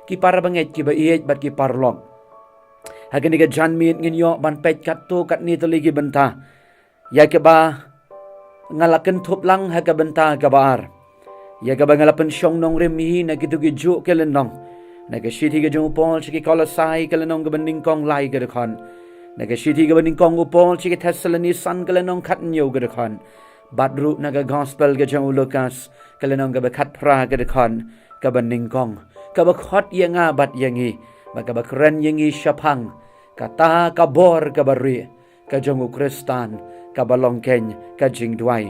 ki para banget ki ba iet bat ki parlom. Hagan ga janmit ngin yo ban pet kat tu kat ni tuli ki benta. Ya ke ba ngalaken thup lang ha ka benta ka baar. Ya ka ba ngalapen syong nong remi na kitu ki ju ke lenong. Na ka shiti ka jung upol chiki kolosai ka lenong ka banding kong lai ka dekon. Na ka shiti ka banding kong upol chiki Thessalonisan ka lenong kat nyo ka dekon. Badru na ka gospel ka jung Lukas ka lenong ka ba kat pra ka dekon ka banding kong. Ka ba khot ya nga bat yangi. Ba ka ba kren yangi syapang. Kata ka bor ka bari. Ka jung Kristan ka balongkeng ka jingdwai.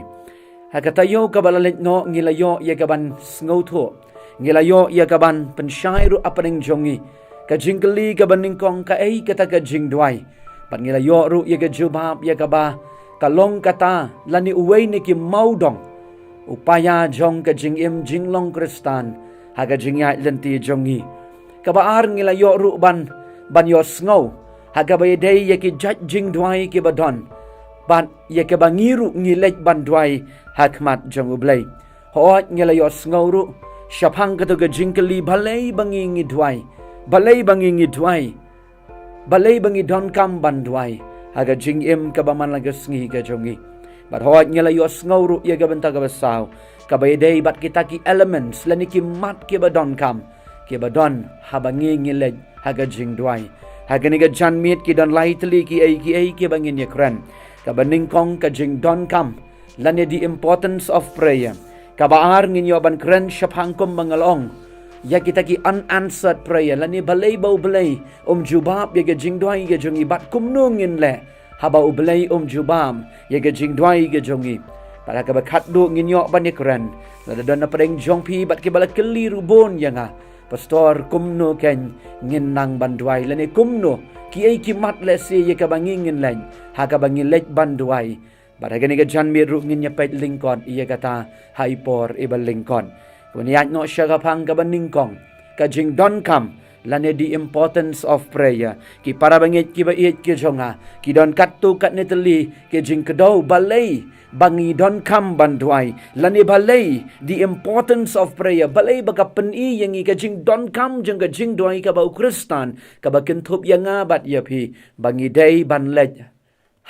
Hakatayo ka balalit no ngilayo ya kaban sngoto. Ngilayo ya kaban pensyairu apaning jongi. Ka jingkeli ka baningkong ka ay kata ka jingdwai. Pat ngilayo ru ya ka jubab ya kaba kalong kata lani uway ni ki maudong. Upaya jong ka jingim jinglong Kristan. Haga jingyay lenti jongi. Kabaar ngilayo ru ban yo sngo. Haga bayaday ya ki jat jingdwai ki badon. Bat ya ke bangiru ngilek bandwai hakmat jong ublay. Hoat ngelayo sngoru syapang katu ke jingkeli balay bangi ngidwai. Balay bangi ngidwai. Balay bangi donkam bandwai. Haga jingim ke baman lagas ngi ke jongi. Bat hoat ngelayo sngoru ya ke benta ke basaw. Kabayday bat kita ki elements lani ki mat ke badonkam. Ke badon habangi ngilek haga jingdwai. Haga niga janmit ki don lightly ki ay ki bangin ya kren. Kabaningkong ka jing don kam. Lani the importance of prayer. Kabaar nginyo ban kren syapangkom mangalong. Ya kita ki unanswered prayer. Lani balay bau balay. Jubab ya ka jing doy ka jongi. Bat kumnungin le. Habau balay jubam. Ya ka jing doy ka jongi. Para ka bakat do nginyo ban ni kren. Lada don na pareng jong pi bat ki bala keliru bon ya nga. Pastor kumno ken nginang bandwai. Lani kumno. Kiai kimat lesi ye ka bangingin lain. Ha ka bangilek bandwai. Baragan ka jan miru ngin yapait lingkon. Iya kata haipor iba lingkon. Kuniyat no siya kapang ka baningkong. Ka jing don kam. Lane the importance of prayer. Ki para bangit ki ba iit ki jonga. Ki don katu kat neteli. Ki jing kedaw balay. Bangi don kam bandwai. Lani balay the importance of prayer. Balay baka peni yang ika jing don kam jeng ka jing dwai ka bau Kristan. Ka ba kentup yang abat yapi. Bangi day ban lej.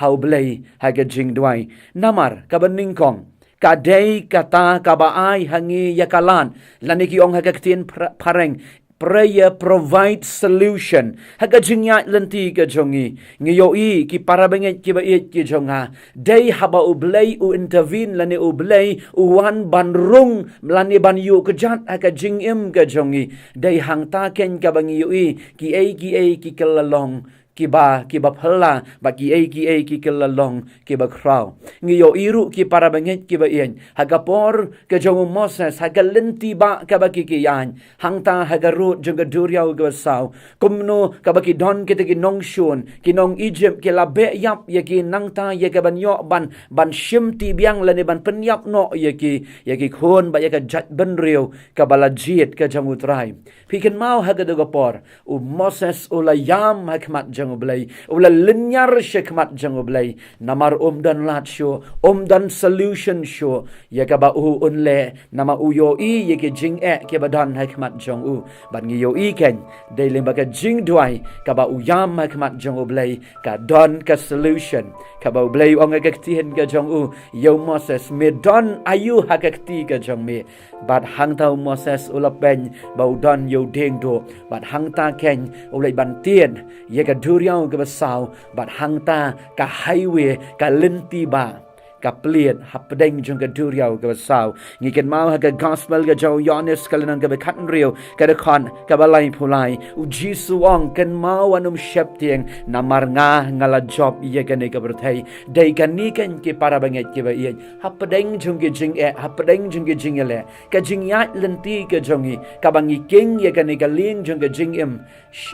How balay haga jing dwai. Namar ka baningkong. Kadai kata kabaay hangi yakalan. Lani ki ong haga ktien pareng. Prayer provides solution. Haga jingya lenti ka jongi. Ngiyoi ki para banget ki bait ki jonga. Day haba ublay u intervene lani ublay uwan banrung lani ban yu kejat haga jingim ka jongi. Day hang taken ka bangiyoi ki ay ki kelalong. Kiba phala ba ki ay ki kelalong kiba kraw. Ngiyo iru ki para banget ki ba iyan. Hagapor ka jong Moses haga lenti ba ka ba kikiyan. Hangta haga rut jong duryaw ka saw. Kumno ka ba ki don kita ki nong shun. Ki nong Egypt ki labe yap ya ki nangta ya ka banyo ban shimti biang lani ban penyap no ya ki khon ba ya ka jat benriw ka balajit ka jong utray. Pikin mau haga dagapor. U Moses ulayam hakmat ublay ula linyar syekmat jang ublay namar dan lat syo dan solution syo ya ka ba unle nama uyo i ye ke jing ke badan hikmat jang u ban ngi yo i ken de limba ka jing duai ka ba uyam hikmat jang ublay ka don ka solution ka ba ublay ong ka ktihen ka jang u yo Moses me don ayu hakakti ka jang me bat hang tau Moses ulap ben ba don yo deng do bat hang ta ken ulai ban tien ye ka Duriau ke besau bat hangta ka highway ka lenti ba ka pliet hapdeng jung ka duriau ke besau ngiken mau ha ka gospel ka jau Yohanes kalanang ka bekatan rio ka dekon ka balai pulai u Jisu ong ken mau anum syeptieng namar nga ngala job ye ka ne ka berthai dei kan ni ken ki para banget ki ba ye hapdeng jung ki jing hapdeng jung ki jing le ka jing ya lenti ka jongi ka bangi king ye ka ne ka ling jung ka jing im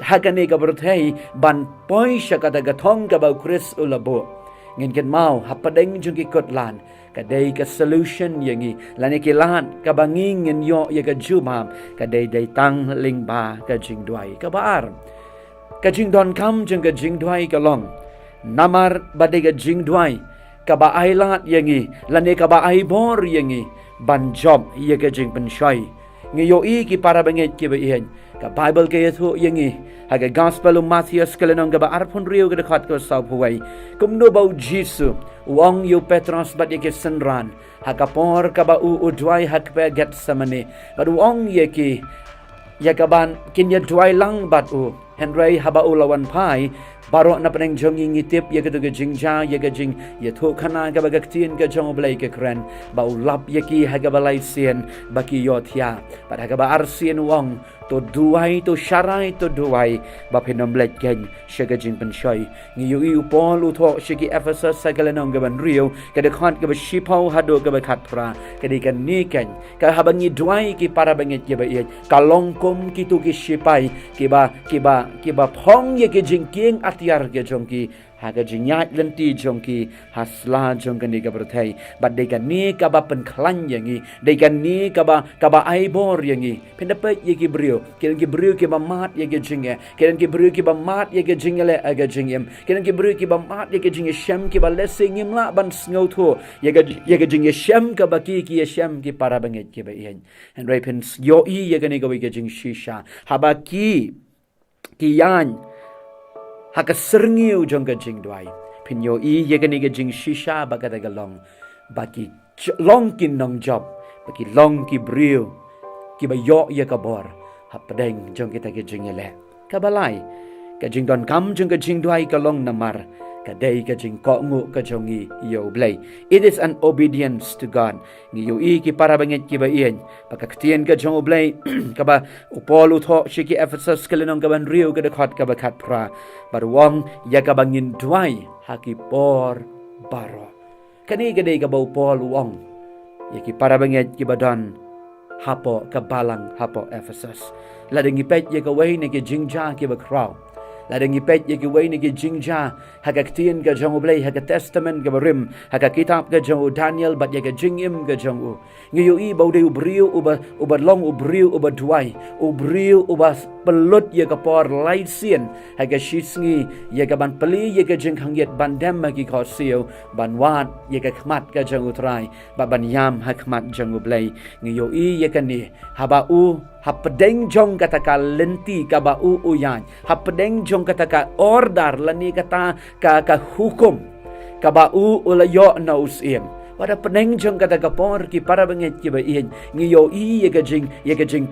ha ka ne ka berthai ban poi sya ka ta thong ka ba Chris ulabo ngin ken mau hapadeng jung ki kotlan kadai ka solution yangi lani ki lan ka banging ngin yo ya ka jumam kadai dai tang ling ba ka jing duai ka baar ka jing don kam jung ka jing duai ka long namar badai ka jing duai ka ba ai lat yangi lani ka ba ai bor yangi ban job ya ka jing pensoi Ngiyoi ki para bangit ki ba iyan. Ka Bible ka yato yangi. Haga Gospel of Matthew kalanong gaba arpon riyo ka dekat ka sa buhay. Kumno ba Jisu. Uang yu Petros bat yaki senran. Haga por ka ba udway hakpe get samani. But uang yaki. Yakaban kinya dway lang bat Henry haba ulawan pai. Baro na paneng jongi ngitip ya ketuga jingja ya gajing ya thu khana ka bagaktin ka jong blai ka kren ba ulap ya ki haga balai sien baki yothia pada ka ba arsien wong to duai to sharai to duai ba phenom blai gen shaga jing pensoi ngi yu pol utho shiki Ephesus sagalanong gaban rio ka de khant ka ba shipau hado ka ba khatra ka de kan ni ken ka habangi duai ki para bangit ya ba ye ka longkom ki tu ki shipai ki ba phong ya ki jing king tiar ke jongki haga jinyat lenti jongki hasla jongkan ni ka berthai bad de kan ni ka ba pen khlan yangi de kan ni ka ba aibor yangi pendapet ye ki brio ken ki brio ki ba mat ye ke jinge ken ki brio ki ba mat ye ke jingele aga jingem ken ki brio ki ba mat ye ke jinge shem ki ba lesing imla ban sngo tho ye ke jinge shem ka ba ki shem ki para banget ki ba yen and repens yo ye ke ni ka wi ke jing shisha haba ki yan haka serngiu jong ka jing dwai pinyo ye gani ka jing shisha ba ka long baki long kin nong job baki long ki brio ki ba yo ye ka bor hapadeng jong kita ka jing ele ka balai ka jing don kam jong ka jing dwai ka long namar ka dei ka jing ko ngu ka jongi yo blai it is an obedience to God ngi yo ki para banget ki ba ien pakaktian ka jong blai ka ba upolu tho shiki Ephesus kalinong ka ban rio ka dekat ka ba khat pra barwang ya ka bangin dwai haki por baro kani ka dei ka ba upol wong ya ki para banget ki ba don hapo ka balang hapo Ephesus lading ipet ya ka wai ne ki jingja ki ba kraw ladang ipet ye ki wei ni ki jingja haga ktien ka jong blai haga testament ka barim haga kitab ka jong Daniel bat ye ka jingim ka jong ngi yo i bau de ubriu uba long ubriu uba duai ubriu uba pelut ye ka por lai sien haga shisngi ye ka ban peli ye ka jing khang yet ban dem ma ki kho sio ban wat ye ka khmat ka jong utrai ba ban yam ha khmat jong blai ngi yo i ye ka ni haba hapedeng jong kata ka lenti ka ba uyan hapedeng jong kata ka order lani kata ka hukum ka ba ulayo na usim wada peneng jong kata ka por ki para banget ki ba ian ngiyo ye ka jing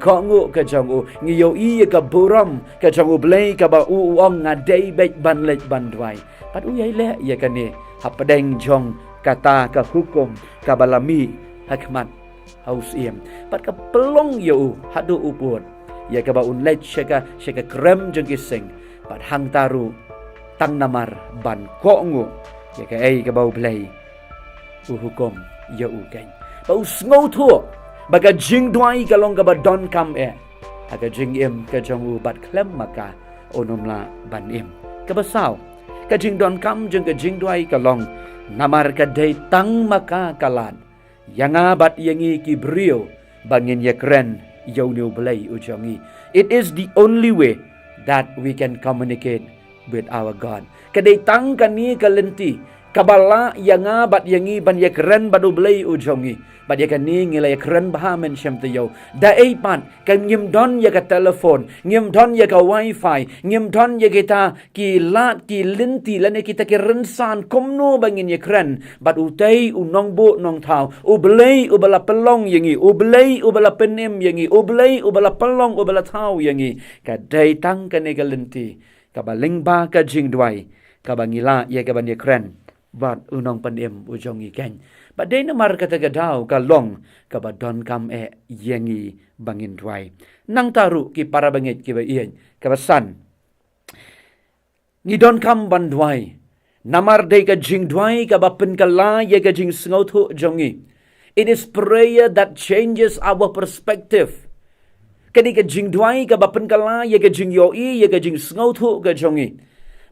kongu ka jong ngiyo ye ka buram ka jong blai ka ba uong ngadei bet ban lek ban dwai pat yai le ye ka ni hapedeng jong kata ka hukum ka balami hikmat haus iem pat ka pelong yo hadu upur ya ka ba unlet shaka krem jeng kising pat hang taru tang namar ban ko ngu ya ka ai ka ba blai hukum yo uken ba usngau thu baga jing dwai ka long ka ba don kam aga jing iem ka jong u bat klem maka onomla ban iem ka ba sao ka jing don kam jeng ka jing dwai ka long namar ka dei tang maka kalan yang abat yangi ki brio bangin yakren yauniu belai ujangi. It is the only way that we can communicate with our God. Kadai tang kani kalenti kabala yang abat yangi ban yakren badu belai ujangi. Bad yakani ngilai yakren bahamen syam tayo. Dai pan kan ngim don ya ka telefon, ngim don ya ka wifi, ngim don ya kita ki lat ki linti lane kita ki rensan komno bangin yakren bad utai unong bo nong tau ublei ubala pelong yangi ublei ubala penim yangi ublei ubala pelong ubala tau yangi kadai tang kane ka linti kabaling ba ka jing dwai kabangila ya ka ban yakren bad unong penim ujongi ken badai namar kata gadau kalong kabadon kam yengi bangin dwai nang taru ki para bangit ki ba ian kabasan ngidon kam ban dwai namar dei ka jing dwai ka bapen kala ye ka jing sngotu jongi. It is prayer that changes our perspective. Kadi ka jing dwai ka bapen kala ye ka jing yoi ye ka jing sngotu ka jongi.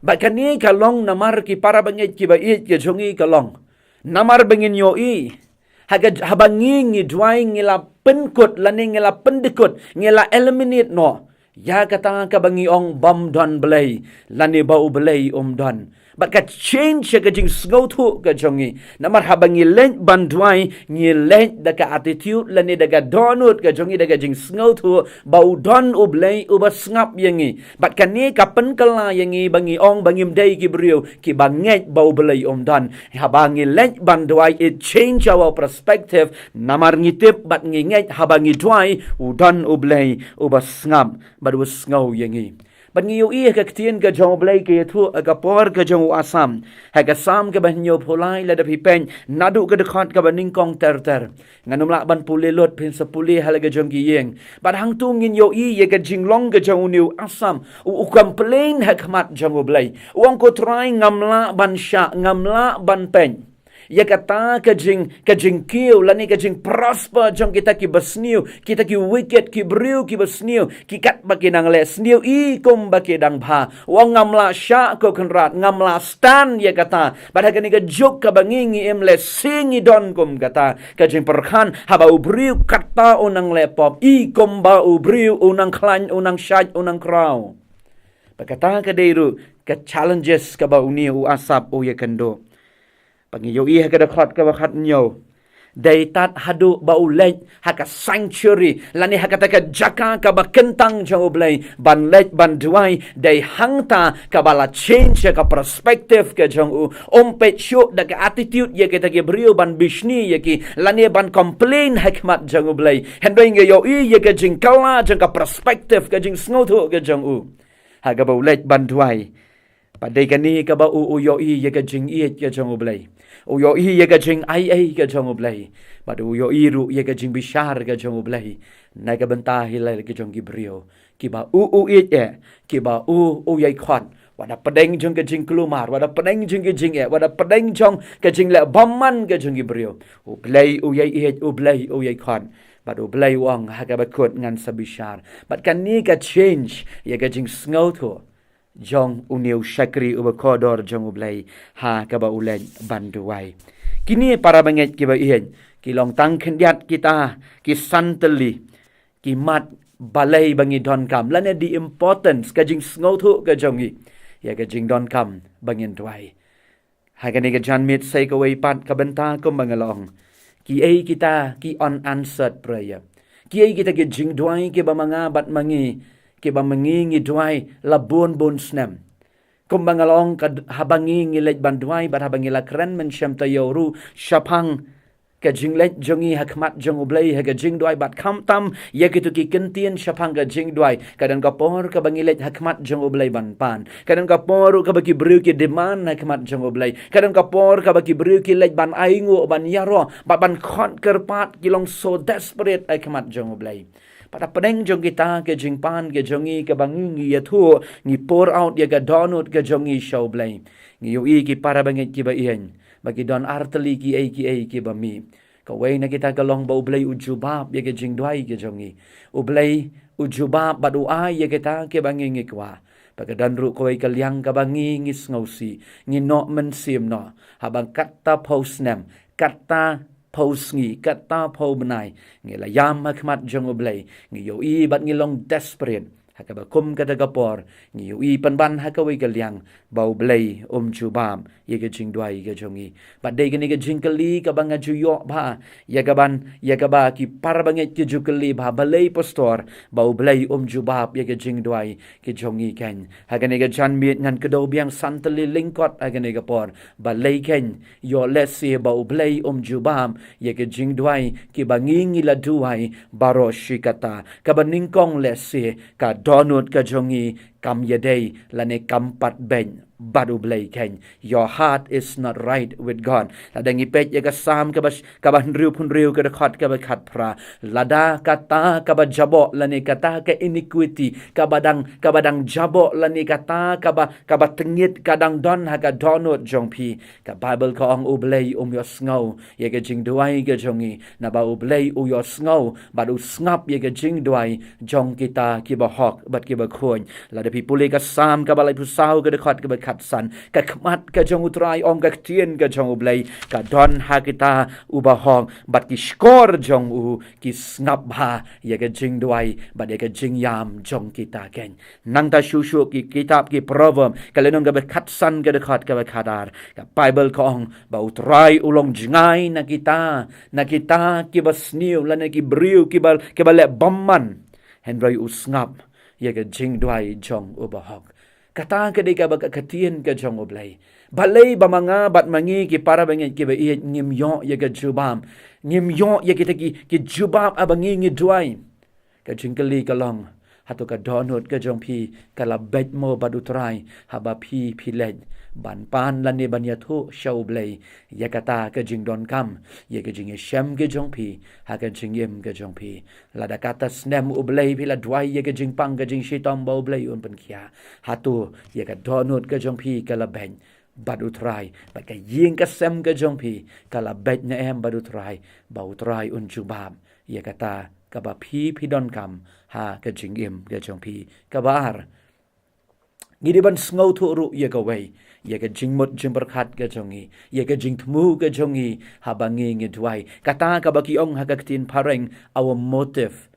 Bakani kalong namar ki para bangit ki ba ian ka jongi kalong namar bengin yoi habangi ngidwai ngila penkut lani ngila pendekut ngila eliminate no ya kata ka bangi ong bam don belai lani bau belai don bat ka change ka jing sngau thu ka jongi namar habangi len bandwai ngi len daga attitude lani daga donut ka jongi daga jing sngau thu bau don ublei uba sngap yangi bat ka ni ka penkala yangi bangi ong bangim dei ki brio ki banget bau belai don habangi len bandwai it change our perspective namar ngitip bat nginget habangi dwai udon ublei uba sngap bat usngau yangi But ngiyo ka ktien ka jong blay ka yatu ka por ka jong asam. Haga sam ka banyo pulay la dapi pen nadu ka dekat ka baningkong ter. Nganum lak ban puli lot pin sa puli halaga jong giyeng. But hang tu ngiyo ka jinglong ka jong uniw asam. Ukam plain hakmat jong blay. Uang ko try ngamla ban sya ngamla ban pen. Ya kata kajing kiu lani kajing prosper jong kita ki besniu kita ki wicked ki briu ki besniu ki kat baki nang le sniu I kum baki dang bha wang ngamla sya ko kenrat ngamla stan ya kata pada kani ka juk ka bangingi em le singi don kum kata kajing perkhan haba ubriu kata unang lepop I kum ba ubriu unang klan unang syaj unang kraw bakata ka deiru ka challenges ka ba uni u asap u ya kendo Pangiyo ka dakot ka wakat nyo. Daitat hadu baulej haka sanctuary. Lani haka taka jaka ka bakentang jang ublay. Banlej banduay. Day hangta ka bala change ka perspective ka jang u. Ompet syuk da ka attitude ya kita ki brio ban bishni ya ki. Lani ban complain hikmat jang ublay. Hendoy nga yo ya ka jing kala jang ka perspective ka jing sngoto ka jang u. Haka baulej banduay. Paday kani ka ba uyo ya ka jing iit ka jang ublay. Uyo ya ka jing ai ka jang ublay. But uyo ru ya ka jing bishar ka jang ublay. Na ka bentahi lai ka jang gibrio. Kiba it kiba yay khot. Wada pedeng jong ka jing kelumar. Wada pedeng jong ka jing Wada pedeng jong ka jing le baman ka jang gibrio. Ublay uyay it ublay uyay khot. But ublay wang haka bakut ngan sabishar. But kan ni ka change ya ka jing sngaw to. Jong uniw syakri uba kodor jong ublay ha kaba ulen banduai. Kini para banget kiba ihen kilong tang kendiat kita ki santeli ki mat balay bangi don kam lana di importance ka jing sngotu ka jongi ya ka jing don kam bangin duai. Ha ka ni ka jan mit say ka way pat ka benta ko mangalong ki ay kita ki unanswered prayer. Ki ay kita ki jing duai ki ba mga bat mangi kiba mangingi duai labun bun snem. Kumbangalong habangi ngilej banduai bat habangi lakren men syam tayoru syapang ka jinglet jongi hakmat jong ublay ha ka jing duai bat kam tam ya kitu ki kentien syapang ka jing duai kadang ka por ka bangilet hakmat jong ublay ban pan kadang ka por ka baki bru ki demand hakmat jong ublay kadang ka por ka baki bru ki lej ban aingu ban yaro ban khot kerpat kilong so desperate hakmat jong ublay Pada peneng jong kita ke jingpan ke jongi ke bangungi ya tu ni pour out ya ke donut ke jongi show blay. Ni yui ki para bangit ki ba iyan. Bagi don arteli ki ba mi. Kawai na kita kalong ba ublay ujubab ya ke jingdway ke jongi. Ublay ujubab badu ay ya kita ke bangingi kwa. Pagkadan ru kawai kalyang ka bangingis ngausi. Ngino mensim no. Habang kata post nem. Kata Pause ngi kata pau benai ngi la yam hakmat jong oblay ngi yo I bat ngi long desperate hakaba kum kata gapor ngi yo I panban hakawi kalyang bau blay jubam ye ke jing dwai ke jongi bat dei ke ni ke jing kali ka banga juyo ba ya ba ki par banget ke jukali ba balay postor bau blay jubab ye ke jing dwai ke jongi ken hakane ke jan miet ngan ke do biang santali lingkot hakane gapor balay ken yo lesi bau blay jubam ye ke jing dwai ki bangingi la duai baro shikata ka baningkong lesi ka donut ka jongi kam yadei lane kampat ben badu blay ken your heart is not right with God ladang ipet ya kasam kaban riu pun riu ka dekat ka bakat pra lada kata ka jabo lane kata ka iniquity ka badang jabo lane kata ka tengit kadang don ha ka donut jongpi ka Bible ka ong ublay yo sngaw ya ka jing duai ka jongi na ba ublay yo sngaw badu snap ya ka jing duai jong kita ki ba hok bat ki ba khon lada pipuli ka sam ka balai pusau ka dekat ka bekat san ka kemat ka jong utrai ong ka tien ka jong ublay ka don ha kita ubahong bat ki skor jong u ki ngap ha ya ka jing duai bat ya ka jing yam jong kita ken nang ta shushu ki kitab ki proverb ka lenong ka bekat san ka dekat ka bekadar ka Bible ka ong ba utrai ulong jingai na kita ki basniu la na ki briu ki bale bamman henry usngap ya ka jing duai jong ubahok kata ka di ka ba katien ka jong ublay balay ba mga bat mangi ki para bangit ki ba iet ngim yo ya ka jubam ngim yo ya kita ki jubam abangi ngi duai ka jing kali ka long hatu ka donut ka jong pi kala bet mo badutrai haba pi lej ban pan lan ni ban ya thu shau blay ya kata ka jing don kam ya ka jing shem ka jong pi ha ka jing yem ka jong pi la da kata snem u blay pi la dwai ya ka jing pang ka jing shitom bo blay un pen kya hatu ya ka donut ka jong pi kala ben bad utrai ba ka ying ka sem ka jong pi kala bet na em bad utrai ba utrai un jubam ya kata ka ba pi don kam ha ka jing yem ka jong pi ka bar ngidi ban ngau thu ru ya ka wei ya ka jing mot jing berkat ka jongi ya ka jing tmu ka jongi habangi ngidwai kata ka baki ong hagaktin pareng our motive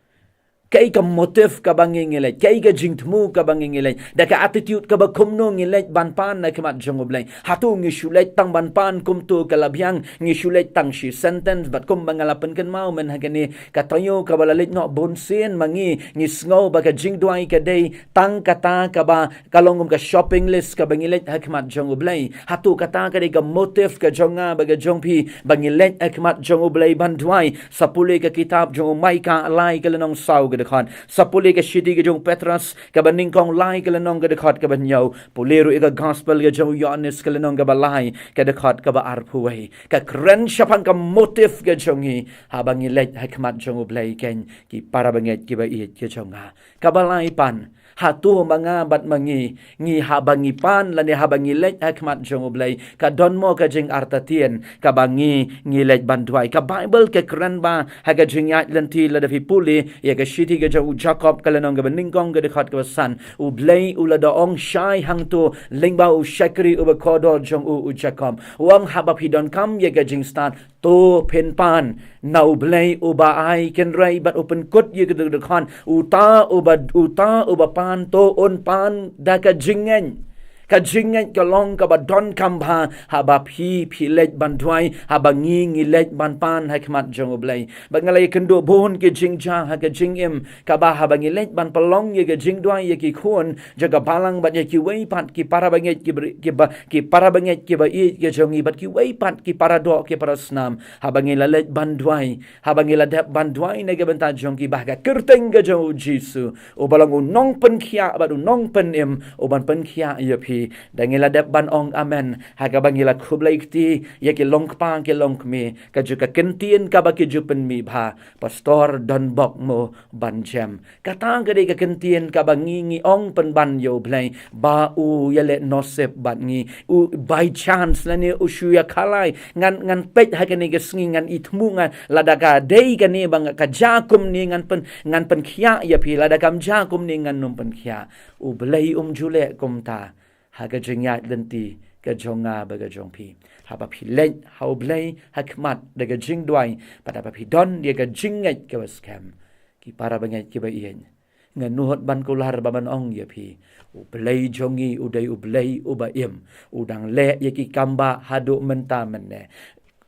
kay ka motive ka bangingilay kay ka jing tmu ka bangingilay da ka attitude ka ba kumno ngilay banpan na kemat jong oblay hatu ngisulet tang banpan kumtu kalabyang ngisulet tang shi sentence bat kum mangalapan kan mau men hagani katayo ka balalit no bonsin mangi ngisngo ba ka jing duai ka day tang kata ka ba kalongum ka shopping list ka bangilet hakmat jong oblay hatu kata ka day ka motive ka jonga ba ka jong pi bangilet hakmat jong oblay banduai sapuli ka kitab jong mai ka alay ka lanong saw dekat sapuli ke shidi ke jong Petrus ke baning kong lai ke lenong ke dekat ke banyau puleru ika gospel ke jong Yohanes ke lenong ke balai ke dekat ke ba arpuai ke keren syapan ke motif ke jongi habang ilet hikmat jong ublay ken ki para banget ki ba iit ke jonga ke balai pan hatu mga bat mangi ngi habangi pan lani habangi let hikmat jong ublay ka don mo ka jing artatien ka bangi ngi let banduai ka Bible ke keren ba haga jing yat lenti la dafi puli ya ka shiti ke jong Jacob ka lenong ka beningkong ka dekat ka san ublay ula da ong shai hang tu lingba u shakri u bakodo jong u Jacob wang habap hidon kam ya ka jing start to pen pan na ublay u ba ai ken rai bat open kut ya ka dekat uta u ba pan to on pan da ka jingen ka long ka ba don kam ba haba pi let banduai haba ngi let ban pan hikmat jong oblay bangalay kendo bon ke jingja ha ka jingim ka ba haba ngi let ban palong ye ka jingduai ye ki khon jaga balang bat ye ki wei pat ki para banget ki para banget ki ba i ke jongi bat ki wei pat ki para do ki para snam haba ngi let banduai haba ngi ladap banduai ne ga banta jong ki ba ka kerteng ga jong jisu o balang nong pen khia ba nong pen im o ban pen khia ye pi dangila dep ban ong amen haga bangila khublai kti ye ki long pang ke long mi ka ju ka kentien ka ba ki jupen mi bha pastor don bok mo ban jam katang ka de ka kentien ka bangi ong pen ban yo blai ba u yele nosep ban ngi u by chance la ne u shu ya khalai ngan pet ha ka ne ga sngi ngan itmu ngan ladaka dei ka ne bang ka jakum ni ngan pen khia ya pi ladakam jakum ni ngan num pen khia u blai jule kum ta haga jingyat lenti ka jonga ba ga jongpi haba pi len hau blai hakmat daga jing duai pada pa pi don dia ga jingat ka scam ki para bangat ki ba ien nganuhot ban kular ba ban ong ya pi u blai jongi u dai u blai u ba im udang le ye ki kamba hadu menta menne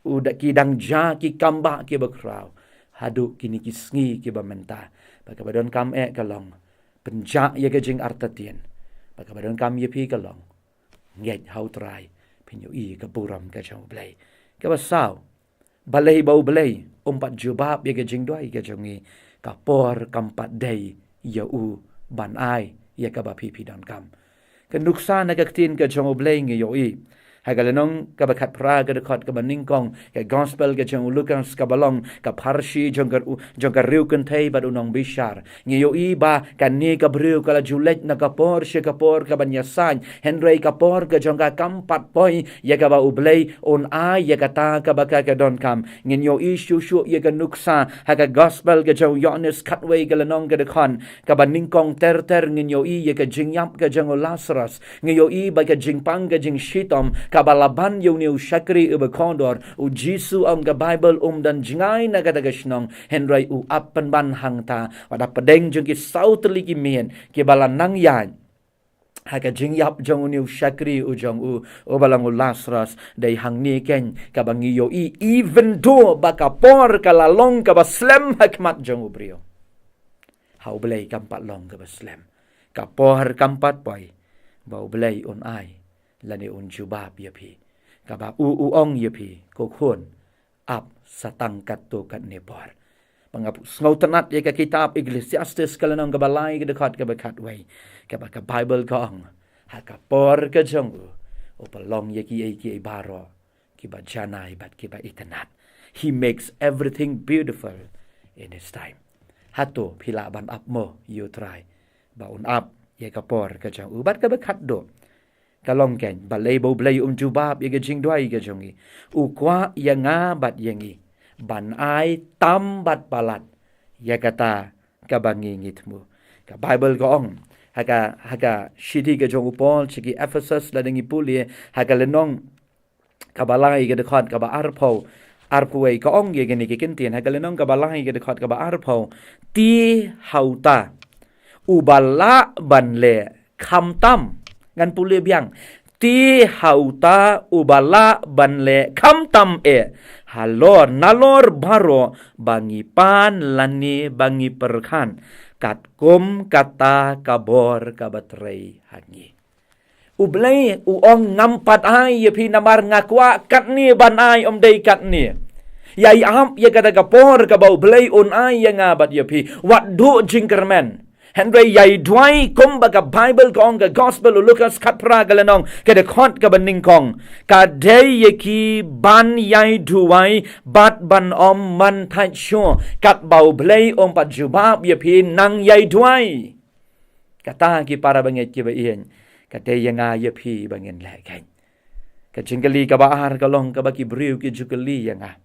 u da ki dang ja ki kamba ki ba kraw hadu kini ki sngi ki ba menta ba ka badon kam e kalong penja ye ga jing artatien baka badon kam ye pi kalong nget hau trai pinyo i ka buram ka jong blai ka basaw balay bau blai umpat jubab ye ka jing doi ka jongi ka por kampat dei ya u ban ai ye ka ba pi don kam ka nuksa na ka tin ka jong blai ngi yo i Hagalenong kabakat pra gadakot kabaningkong ka gospel ka jang Lucas kabalong ka parsi jongkar riu kentay bad unong bishar. Ngayo iba kani kabriu kala julet na kapor siya kapor kabanyasan. Henry kapor ka jongka kampat poy ya kaba ublay on ay ya kata kabaka ka don kam. Ngayo isu ya kanuksa haga gospel ka jang Yohanes katway galanong gadakon kabaningkong terter ngayo ya ka jingyap ka jang Lazarus. Ngayo iba ka jingpang ka jing shitom kabalaban yung niyo syakri ubekondor u Jisu ang ka Bible dan jingay na kadagasnong henry u apan banhang ta wada pedeng jeng ki sau teligi mien ki balan nang yan haka jingyap jong niyo syakri u jong u balang u Lazarus day hang ni ken kabangiyo even though bakapor kalalong kabaslem hakmat jong ubrio hau belay kampat long kabaslem kapor kampat poy bau belay on ai lani un jubab yapi kaba uong yapi kokon ap satangkat to kat nepor pangap sngaw tanat ya ka kitab Ecclesiastes kalanong gabalay dekat kabakat way kaba ka Bible kaong hakapor ka jong o palong yaki baro kiba janay bat kiba itanat. He makes everything beautiful in his time. Hato pila ban up mo you try baun up ya kapor ka jong ubat kabakat do kalong ken balay bo blay jubab ya jing dwai ga jongi ukwa ya nga bat yangi ban ai tam bat palat ya kata kabangi ngitmu ka Bible ko ong haga shidi ga jong upol chiki Ephesus ladangi puli haga lenong kabalay ga dekat ka ba arpuai ko ong ya gani kikintin haga lenong kabalay ga dekat ka ba arpo ti hauta ubala banle khamtam ngan puli biang ti hauta ubala banle kamtam halor nalor baro bangi pan lani bangi perkan katkum kata kabor kabatrei hangi ublay uong ngampat ay yapi namar ngakwa katni banay omday katni yay am ya kata kapor kabaw blay on ay yang abat yapi wat do jingkermen Henry yay dway kumbaga Bible kong ka gospel Lucas katpra galanong kada khot ka baningkong kaday yaki ban yay duway bat ban man thai syo kat bau blay pat jubab yapi nang yay dway kata ki para banget ki ba iyan kaday nga yapi bangin lekay ka jinggali ka baar kalong ka baki briw ki jukali nga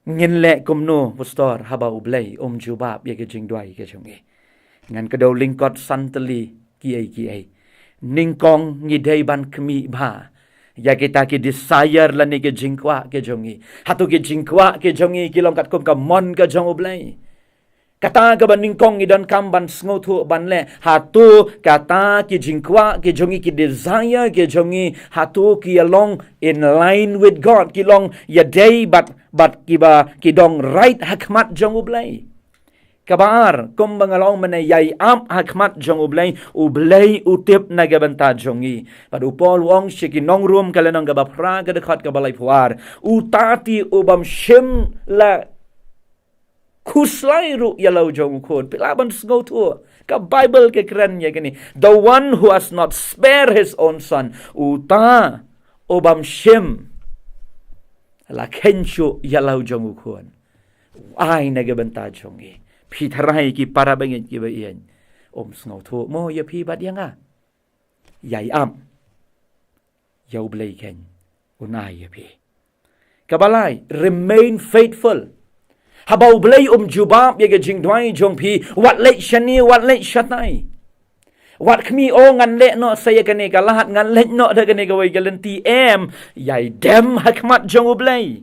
ngin le kumno pastor haba ublay jubab ya ke jingdway ke jongi ngan kadaw lingkot santali kiai ningkong ngidai ban kemi ba ya kita ki desire lani ke jingkwa ke jongi hatu ke jingkwa ke jongi kilong kat kum ka mon ka jong ublay kata ka ban ningkong idon kam ban sngotu ban le hatu kata ki jingkwa ke jongi ki desire ke jongi hatu ki along in line with God kilong ya day but kiba kidong right hakmat jong ublay kabar kum bangalong manayay am hakmat jong ublay utip na gabanta jongi padu pol wong shikinong room kalanong gabapra kadakot kabalay puar utati ubam shim la kuslay ru yalaw jong ukod pilaban sngo to ka Bible ke kren ya gani the one who has not spared his own son uta ubam shim la kensyo yalaw jong ukod ay nagabanta jongi pitaray ki para bangin ki ba iyan sngaw to mo ya pi bat yang yay am yaw blay ken unay ya pi kabalay remain faithful habaw blay jubab ya jingdway jong pi wat late shani wat late shatay wat kmi ngan le no saya kani ka lahat ngan le no da kani ka way galanti yay dem hakmat jong ublay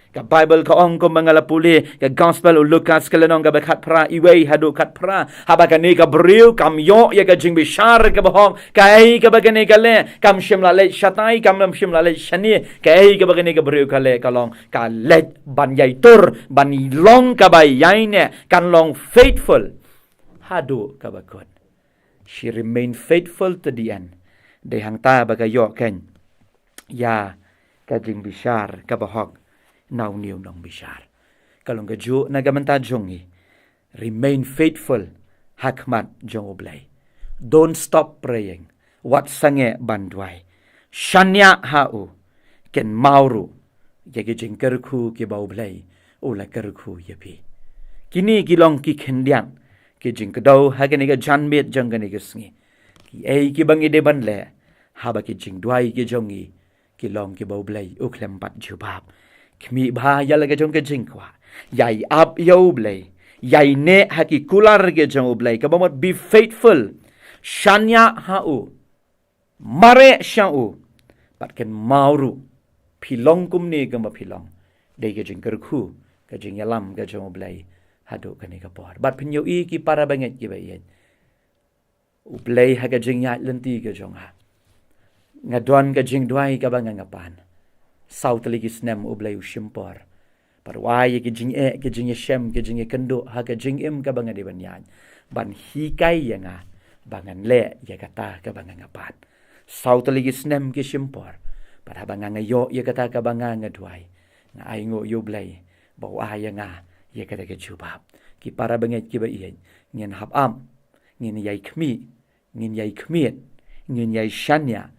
ka Bible ka ong ko mga lapuli ka gospel o Lucas kalanong ka bakat pra iway hadu kat pra haba kani ka briw kamyo ya ka jing bishar ka bahong kay ka bagani ka le kam shimla le shatay kam shimla le shani kay ka bagani ka briw ka le kalong ka le ban yay tur ban long ka bay yay ne kan long faithful hadu ka bakot she remained faithful to the end de hang ta bagayo ken ya ka jing bishar ka bahong now niyo nang bishar kalong gaju nagamanta jongi remain faithful hakmat jong ublay don't stop praying wat sange bandway Shanya hau ken mauru ya ke jing kerku ke bau blai ola kerku ya pi kini kilong ki khendian ke jing kedau ha ke ni ga janmet jang ke ni ga sngi ki ei ki bangi de ban le ha ba ki jing duai ki jongi ki long ki bau blai o klem pat jubab kmi bha ya la ke jong ke jing kwa yai up yo blai yai ne ha ki kular ke jong blai ka bamot be faithful shanya hau mare shau patken mauru pilong kumni gamba pilong dei ke jing kerku ke jing yalam ke jong blai hadu kani ka por bat pinyo i ki para banget ki bayen ublai ha ke jing ya lenti ke jong ha ngadon ke jing duai ka banga ngapan south ligi snem ublai ushimpor parwai ke jing ke jing shem ke jing kendo ha ke jing im ka banga de banyan ban hikai yanga bangan le ya kata ka banga ngapan south ligi snem ke shimpor pada banga ngayo ya kata ka banga ngadwai nga ai ngo yo blai bau aya nga ya kata ke jubab ki para banget ki ba ien ngin hab am ngin yai khmi ngin yai khmiet ngin yai shanya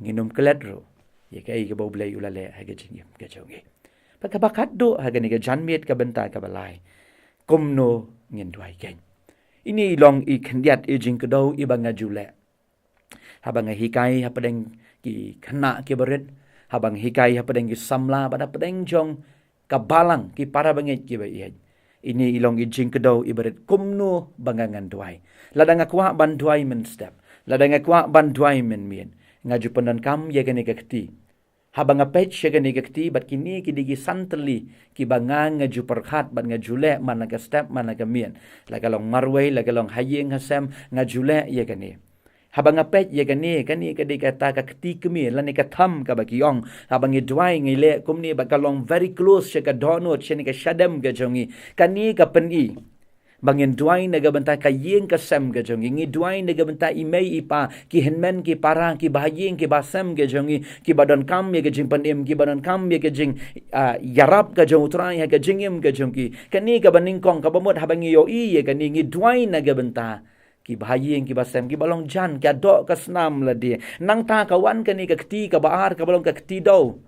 nginum kledro ya kai ke bau blai ulale ha ke jingim ke jongi pakabakat do ha ke ni ke janmet ka benta ka balai kumno ngin dwai ken ini long i khendiat i jing kedau i banga jule habang hikai hapadeng ki khana ki berit habang hikai hapadeng ki samla pada padeng jong kabalang ki para banget ki bai ini ilong i jing kedau i berit kumno bangangan duai ladang akwa ban duai men step ladang akwa ban duai men mien ngaju pendan kam ye gani kekti habang apet ye gani kekti bat kini ki digi santeli ki bangang ngaju perkhat ban ngajule mana ka step mana ka mien lagalong marway lagalong hayeng hasem ngajule ye gani habang apet ye kani ka di kata ka keti kemi lan ka tham ka baki ong habang idwai ngile kumni ba kalong very close she ka donot she ni ka shadam ga jongi kani ka peni bangin duai naga benta ka yeng ka sem ga jongi ngi duai naga benta imei ipa ki henmen ki para ki bahayeng ki basem ga jongi ki badan kam ye ga jing panem ki badan kam ye ga jing yarap ga jong utrai ga jingim ga jongi kani ka baning kong ka bamot habang yo i ye kani ngi duai naga benta ki bahayeng ki basem ki balong jan ki adok ka senam la dia nang ta kawan ka ni ka keti ka baar ka balong ka keti do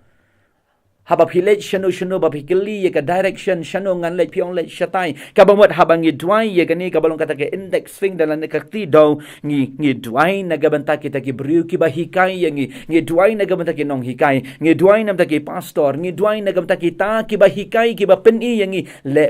haba philet shanu ba phikli ye ka direction shanu ngan le pyong le shatai ka bamot habang i dwai ye ka ni ka balong kata ke index finger dalan ka keti do ngi dwai na ga banta kita ki briu ki ba hikai ye ngi dwai na ga banta ki nong hikai ngi dwai nam ta ki pastor ngi dwai na ga banta ki ta ki ba hikai ki ba pen i ye ngi le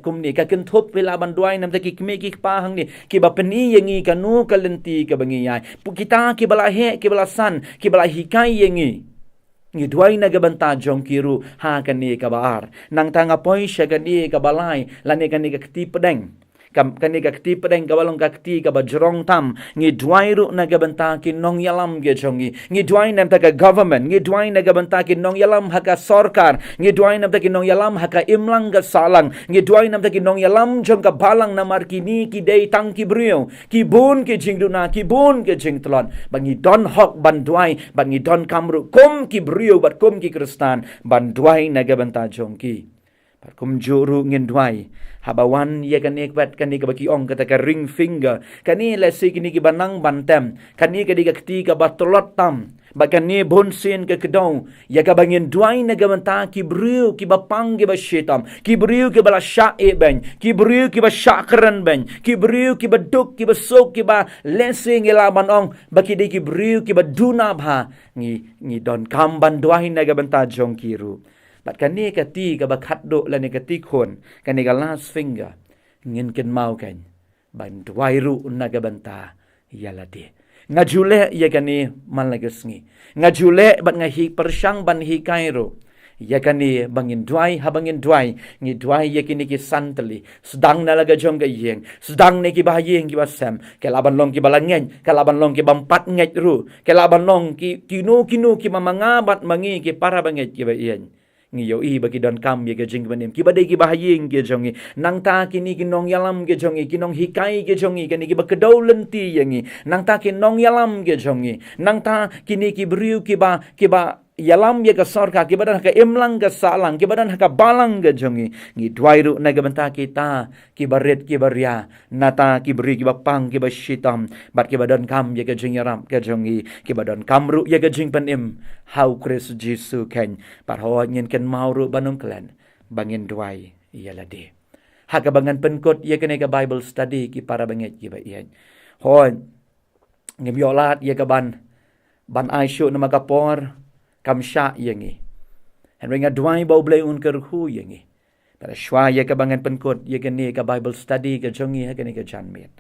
kumni ka ken thop vela ban dwai nam ta ki kme ki pa hang ni ki ba pen i ye ngi ka nu ka lenti ka bangi yai pu kita ki bala he ki bala san ki bala hikai ye ngi duai na gabanta jong kiru ha kani ka baar nang tanga poi sya kani ka balai lani kani ka kti pedeng kani ka kti pedeng ka balong ka kti ka bajrong tam ngi duai ru na gabanta ki nong yalam ge jongi ngi duai nam ta ka government ngi duai na gabanta ki nong yalam ha ka sarkar ngi duai nam ta ki nong yalam ha ka imlang ga salang ngi duai nam ta ki nong yalam jong ka balang na mar kini ki dei tang ki brio ki bun ki jingduna ki bun ki jingtlon bangi don hok ban duai bangi don kamru kom ki brio bat kom ki kristan ban duai na gabanta jongki pat kum juru ngin duai habawan ye kani kwat kani ka baki ong kata ka ring finger kani lesi kini ki banang bantem kani ka digakti ka batolot tam bakani bonsin ke kedong ya ka bangin duai na gamanta ki briu ki bapang ki bashitam ki briu ki bala sha e ben ki briu ki ba shakran ben ki briu ki baduk ki basok ki ba lesing ilaban ong baki de ki briu ki baduna bha ngi don kamban duai na gamanta jong kiru bat kani ka ti ka bakhat do la ni ka ti khon kani ka last finger ngin ken mau kan ban duai ru na gamanta yalade ngajule ya kani malagasngi ngajule bat ngahi persang ban hi kairo ya kani bangin duai habangin duai ngi duai ya kini ki santali sedang nalaga jong ga yeng sedang ne ki bahayeng ki basam kelaban long ki balangen kelaban long ki bampat ngai ru kelaban long ki kinu ki mamangabat mangi ki para banget ki ba yen ngi yo i bagi don kam ye ke jing banem ki badai ki bahayeng ke jongi nang ta kini ki nong yalam ke jongi ki nong hikai ke jongi kini ki bakedau lenti yangi nang ta ki nong yalam ke jongi nang ta kini ki briu ki ba yalam ye ka sorka ki badan ka imlang ka salang ki badan ka balang ka jongi ngi dwairu na ga banta kita ki baret ki baria nata ki beri ki bapang ki bashitam bat ki badan kam ye ka jing yaram ka jongi ki badan kamru ye ka jing panim how Chris Jesu ken par ho nyen ken mauru banung klan bangin dwai yalade ha ka bangan penkot ye ka Bible study ki para banget ki ba yen hon ngim yolat ye ka ban aisyu na magapor kamsya yengi. Henry nga duay ba ublay un kerhu yengi. Para shwa ye ka bangan penkot ye kani ka Bible study ka jongi ha kani ka janmit.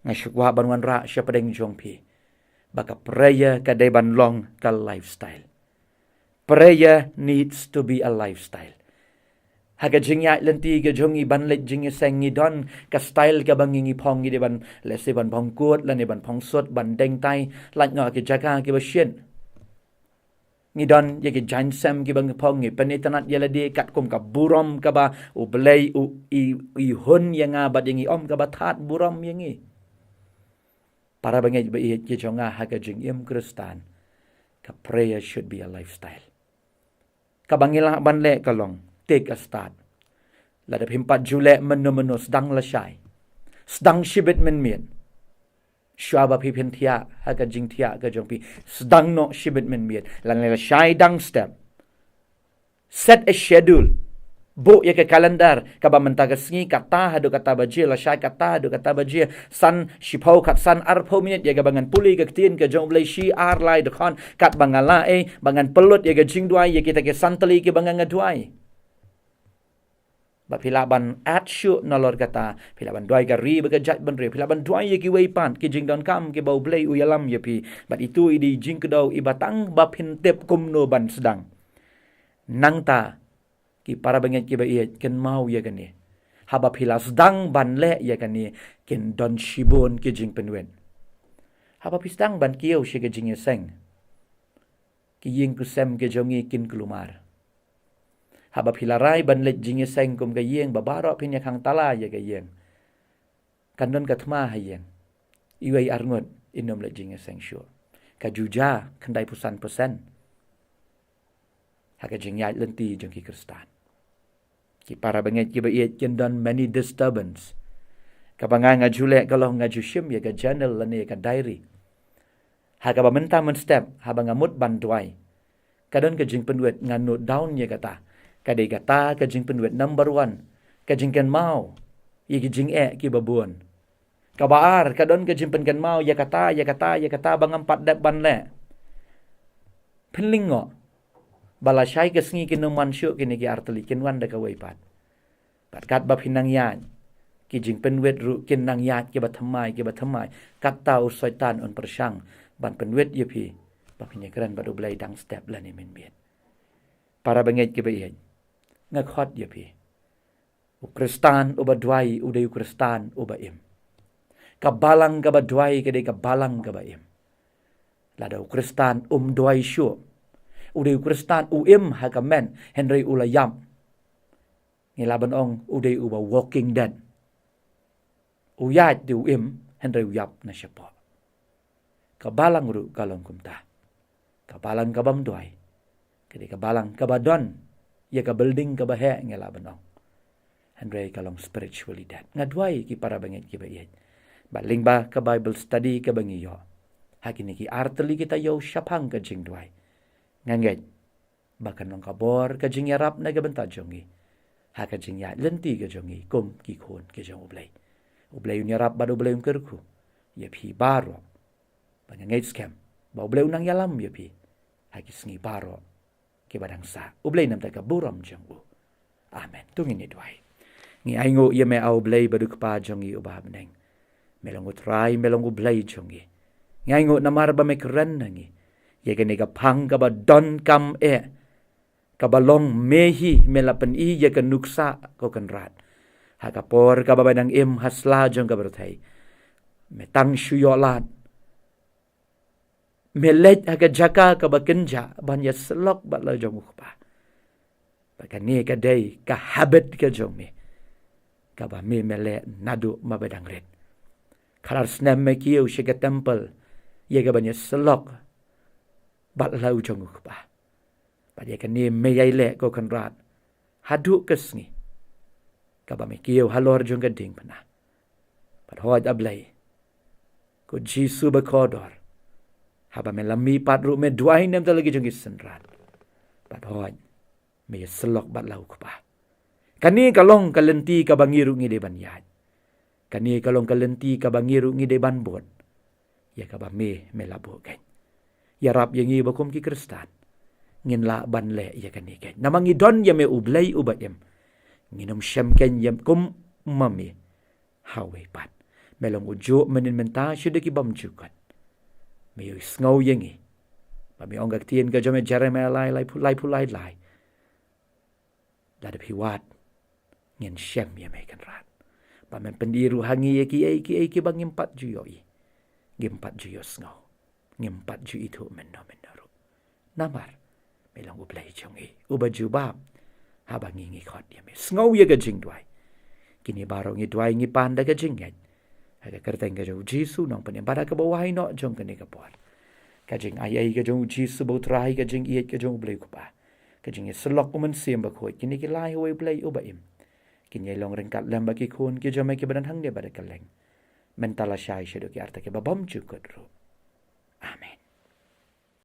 Nga syukwa banwan ra siya padeng jongpi. Baka prayer ka day banlong ka lifestyle. Prayer needs to be a lifestyle. Haga jingya lenti ka jongi banlet jingya sengi don ka style ka bangingi pongi de ban lesi ban pongkut lan ban pongsot ban deng tai lan nga ki jaka ki basyen. Ngidon ye ki jansam ki bang pongi penitanat yala de kat kum ka burom ka ba u belai u i hun yang abad yang om ka ba that burom yang i para bangai ba ye ki jonga ha ka jing im Kristan ka prayer should be a lifestyle ka bangila ban le ka long take a start la da pimpat jule menu sedang lasai sedang shibit men mien Syaba pi pen tia haga jing tia ga jong pi sedang no shibit men miet lan la shai dang step set a schedule bo ye ke kalendar ka ba mentaga sngi kata hadu kata baje la shai kata hadu kata baje san shipau kat san arpo minit ye ga bangan puli ga tin ka jong blai shi ar lai de khan kat bangala bangan pelut ye ga jing duai ye kita ke santali ke bangan ngaduai ba pilaban at shu nolor kata pilaban duai gari bekerja benre pilaban duai ye ki weipan ki jing don kam ki bau blai uyalam ye pi bat itu idi jing kedau ibatang ba pintep kumno ban sedang nang ta ki para banget ki ba ye ken mau ye kani haba pila sedang ban le ye kani ken don shibon ki jing penwen haba pisdang ban kiau she ki jing ye seng ki ying ku sem ke jongi kin kelumar haba pilarai ban let jinge seng kum ga yeng babaro pinya khang tala ye ga yeng kandon ka thma ha yeng iwai arngot inom let jinge seng sure ka juja khandai pusan ha ka jing yai lenti jong ki Kristan ki para banget ki ba ye kendon many disturbance ka banga nga jule kalau nga jushim ye ga journal lani ka diary ha ka ba menta men step ha ba ngamut ban duai kadon ka jing penwet nga note down ye kata kadai kata ka jing penwet number 1 ka jing kan mau ye ki jing ki babun ka baar kadon ka jing pen kan mau ya kata bangam pat dap ban le penlingo bala shai ka sngi ki no man shu ki ni ki artli kin wan da ka wai pat kat ba pinang yan ki jing penwet ru kin nang yat ki ba thamai kat tau syaitan on persang ban penwet ye pi ba pinya kran ba do blai dang step la ni men biet para banget ki ba ye ngakhot ye pi u Kristan u badwai u de Kristan u ba im ka balang ka badwai ka de ka balang ka ba im la da u Kristan dwai shu u de Kristan u im ha ka men Henry u la yam ngilaban ong u de u ba walking dead u ya de u im Henry u yap na siapa ka balang ru kalong kumta ka balang ka bam dwai ka de ka balang ka badon ya ka building ka bahe ngela banong Andre kalong spiritually dead ngadwai ki para banget ki bayet baling ba ka Bible study ka bangi yo hakini ki arteli kita yo syapang ka jing dwai nganget bakan nong kabor ka jing yarap na gabanta jongi ha ka jing ya lenti ka jongi kum ki khon ke jong ublay yarap badu ublay kerku ya pi baro banganget scam ba ublay nang yalam ya pi haki sngi baro ki badang sa ublay nam ta ka buram jong u amen tungin ni dwai ngi aingo ye me au blay badu pa jongi uba meneng melong utrai melong ublay jongi ngi aingo namar ba me kren nangi ye gani ka phang ka ba don kam ka balong mehi melapen i ye ka nuksa ko kan rat ha ka por ka ba badang im hasla jong ka berthai metang shuyolat melet aga jaka ka bakenja banya selok batla jong pa bakani ka day ka habit ka jong me ka ba me mele nadu mabadang red kalar snam me kiu shiga temple ye ka banya selok batla jong pa Pada kan ni meyai lek ko kan rat. Haduk kesngi. Kaba me kieu halor jong gading pernah. Pada hoj ablay. Ko Jisu bekodor. Haba me lami pat ru me duai nem lagi jong isen rat. Pada hoj me selok bat lau ko pa. Kani kalong kalenti kabangiru ngide ban yaj. Kani kalong kalenti kabangiru ngide ban bot. Ya kaba me labu kan. Ya rap yang i bakum ki kristan. Ngin la ban le ya kani kan. Namang idon ya me ublay ubayem. Nginom syam kan yam kum mami. Hawe pat. Melong ujuk menin menta syuda ki bam jukat. Me ngau yang i. Mami onggak tien ka jome Jeremiah lai pulai. Lada piwat. Ngin syam ya me kan rat. Pamen pendiru hangi ya ki bang impat juyoi. Ngimpat juyo ngau. Ngimpat ju itu menoru. Namar. Melang ublay jong i. Ubaju bab. Habang ngi khot dia me. Ngau ya gajing duai. Kini barong i duai ngi panda gajing yan. Haga kerteng gajong Jisu nong penem pada ke bawah no jong kene kapor. Kajing ayai gajong Jisu bau terahi gajing iet gajong ublay kupa. Kajing selok umen sim bakoi. Kini ki lai huai ublay ubaim. Kini long ringkat lem baki kun ki jomai ki badan hang dia pada keleng. Mentala syai syedok ki arta ki babam jukut ru. Amin.